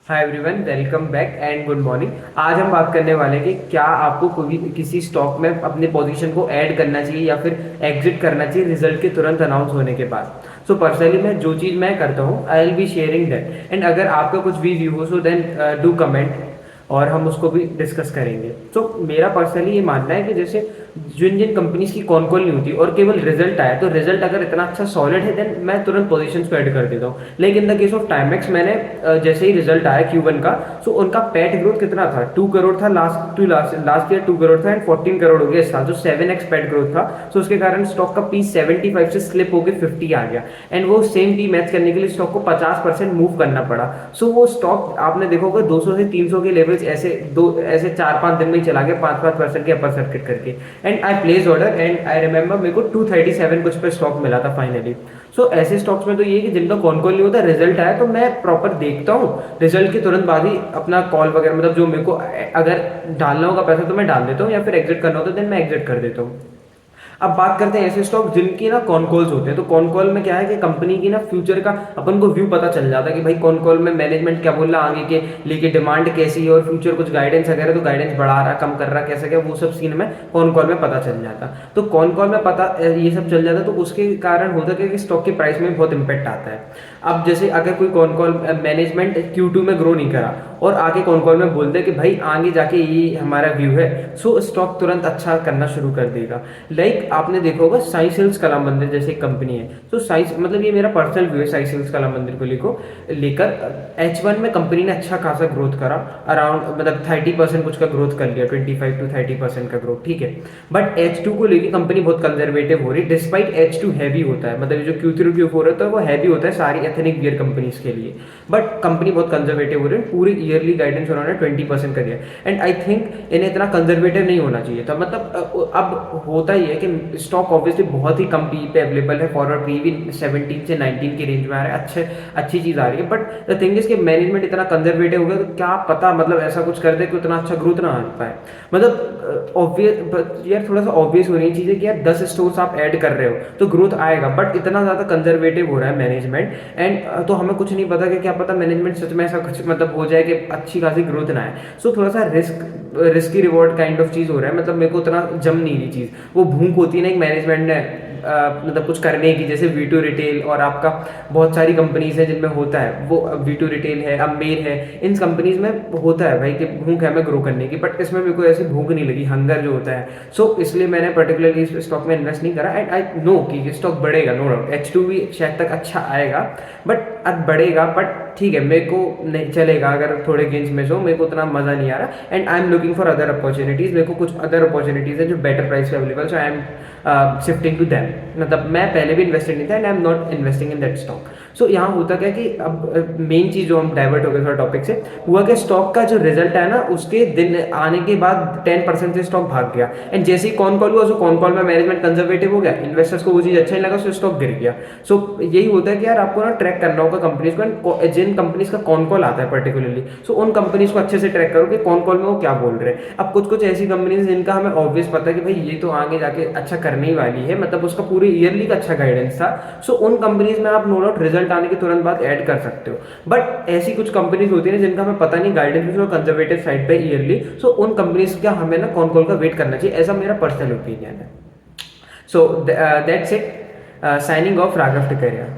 Hi everyone, welcome back and good morning. आज हम बात करने वाले हैं कि क्या आपको कोई किसी स्टॉक में अपने पोजीशन को ऐड करना चाहिए या फिर एग्जिट करना चाहिए रिजल्ट के तुरंत अनाउंस होने के बाद। सो पर्सनली मैं जो चीज़ मैं करता हूँ I will be sharing that, and अगर आपका कुछ भी व्यू हो सो देन डू कमेंट और हम उसको भी डिस्कस करेंगे। तो मेरा पर्सनली ये मानना है कि जैसे जिन जिन कंपनीज की कौन कौन नहीं होती और केवल रिजल्ट आया, तो रिजल्ट अगर इतना अच्छा सॉलिड है देन मैं तुरंत पोजीशंस को ऐड कर देता हूँ। Like in the case of Timex, मैंने जैसे ही रिजल्ट आया Q1 का, सो उनका पैट ग्रोथ कितना था, 2 करोड़ था लास्ट ईयर 2 करोड़ था एंड 14 करोड़ हो गया इस साल, जो 7x पैट ग्रोथ था। सो उसके कारण स्टॉक का पी 75 से स्लिप होकर 50 आ गया, एंड वो सेम पी मैच करने के लिए स्टॉक को 50% मूव करना पड़ा। सो वो स्टॉक आपने देखा होगा 200 से 300 के लेवल्स ऐसे 4-5 दिन में ही चला गया, 5% के अपर सर्किट करके। And I place order and I remember मेरे को 237 कुछ पे स्टॉक मिला था फाइनली। सो ऐसे स्टॉक्स में तो ये है कि जिनका कौन कौन नहीं होता, रिजल्ट आया तो मैं प्रॉपर देखता हूँ, रिजल्ट के तुरंत बाद ही अपना कॉल वगैरह, मतलब जो मेरे को अगर डालना होगा पैसा तो मैं डाल देता हूँ, या फिर एग्जिट करना होता है देन मैं एग्जिट कर देता हूँ। अब बात करते हैं ऐसे स्टॉक जिनकी ना कॉन कॉल्स होते हैं। तो कॉन कॉल में क्या है कि कंपनी की ना फ्यूचर का अपन को व्यू पता चल जाता है कि भाई कॉन कॉल में मैनेजमेंट क्या बोल रहा है, आगे के लेके डिमांड कैसी है और फ्यूचर कुछ गाइडेंस वगैरह, तो गाइडेंस बढ़ा रहा कम कर रहा कैसा क्या, वो सब सीन में कॉन कॉल में पता चल जाता। तो कॉन कॉल में पता ये सब चल जाता, तो उसके कारण होता है कि स्टॉक के प्राइस में बहुत इंपैक्ट आता है। अब जैसे अगर कोई कॉन कॉल मैनेजमेंट Q2 में ग्रो नहीं करा और आगे कॉन कॉल में बोल दे कि भाई आगे जाके ये हमारा व्यू है, सो स्टॉक तुरंत अच्छा करना शुरू कर देगा। लाइक आपने देखा होगा साई सिल्क्स कला मंदिर जैसे एक कंपनी है। तो साई, मतलब ये मेरा पर्सनल व्यू है साई सिल्क्स कला मंदिर को लेकर। H1 में कंपनी ने अच्छा खासा ग्रोथ करा, अराउंड मतलब 30% कुछ का ग्रोथ कर लिया, 25 to 30% का ग्रोथ, ठीक है। बट H2 को लेकर कंपनी बहुत कंजर्वेटिव हो रही, डिस्पाइट H2 हैवी होता है, मतलब जो Q3 Q4 होता है वो हैवी होता है सारी एथनिक वियर कंपनीज के लिए। बट कंपनी बहुत कंजर्वेटिव हो रही है, पूरी ईयरली गाइडेंस उन्होंने 20% का दिया। एंड आई थिंक इन्हें इतना कंजर्वेटिव नहीं होना चाहिए था। मतलब अब होता ही है कि स्टॉक ऑब्वियसली बहुत ही कम पी पे अवेलेबल है, फॉरवर्ड पी भी 17 से 19 की रेंज में आ रहा है, अच्छी चीज़ आ रही है। बट द थिंग इज कि मैनेजमेंट इतना कंजर्वेटिव हो गया, तो क्या पता मतलब ऐसा कुछ कर दे कि उतना अच्छा ग्रोथ ना आ पाए। मतलब ऑब्वियस यार, थोड़ा सा ऑब्वियस हो रही चीज़ है कि यार 10 स्टोर्स आप ऐड कर रहे हो तो ग्रोथ आएगा, बट इतना ज़्यादा कंजर्वेटिव हो रहा है मैनेजमेंट। एंड तो हमें कुछ नहीं पता कि क्या पता मैनेजमेंट सच में ऐसा कुछ मतलब हो जाए कि अच्छी खासी ग्रोथ ना आए। सो थोड़ा सा रिस्की रिवॉर्ड काइंड ऑफ चीज़ हो रहा है। मतलब मेरे को उतना जम नहीं रही चीज़, वो भूख होती है ना एक मैनेजमेंट ने मतलब कुछ करने की, जैसे V2 रिटेल और आपका बहुत सारी कंपनीज है जिनमें होता है, वो V2 रिटेल है, अमेर है, इन कंपनीज में होता है भाई कि भूख है हमें ग्रो करने की, बट इसमें मेरे को ऐसी भूख नहीं लगी, हंगर जो होता है। सो इसलिए मैंने पर्टिकुलरली इस स्टॉक में इन्वेस्ट नहीं करा। एंड आई नो कि स्टॉक बढ़ेगा, नो डाउट H2 भी शायद तक अच्छा आएगा, बट अब बढ़ेगा, बट ठीक है मेरे को नहीं चलेगा अगर थोड़े गेंस में सो, मेरे को उतना मजा नहीं आ रहा। And I am looking for other opportunities, मेरे को कुछ अदर अपॉर्चुनिटीज है जो बेटर प्राइस पे available, so I am shifting to them. मतलब मैं पहले भी इन्वेस्टेड नहीं था and I am not investing in that stock. So यहाँ होता क्या कि अब मेन चीज़ जो हम डाइवर्ट हो गए थोड़ा टॉपिक से, हुआ कि स्टॉक का जो रिजल्ट है ना उसके दिन आने के बाद 10% से स्टॉक भाग गया। एंड जैसे ही कॉन कॉल हुआ, सो कॉन कॉल में मैनेजमेंट कंजर्वेटिव हो गया, इन्वेस्टर्स को वो चीज़ अच्छा नहीं लगा, सो स्टॉक गिर गया। सो यही होता है कि यार आपको ना ट्रैक करना होगा कंपनीज को, जिन कंपनीज का कॉन कॉल आता है पर्टिकुलरली, सो उन कंपनीज को अच्छे से ट्रैक करो कि कॉन कॉल में वो क्या बोल रहे हैं। अब कुछ ऐसी कंपनीज जिनका हमें ऑब्वियस पता है कि भाई ये तो आगे जाके अच्छा करने ही वाली है, मतलब उसका पूरे ईयरली का अच्छा गाइडेंस था, सो उन कंपनीज में आप नो डाउट रिजल्ट आने के तुरंत बाद ऐड कर सकते हो। बट ऐसी कुछ कंपनीज होती है जिनका हमें पता नहीं गाइडेंस और कंजर्वेटिव साइड पे ईयरली, सो उन कंपनीज का हमें ना कॉन कॉल का वेट करना चाहिए, ऐसा मेरा पर्सनल ओपिनियन है। So that's it, signing off Raghav Tikaria.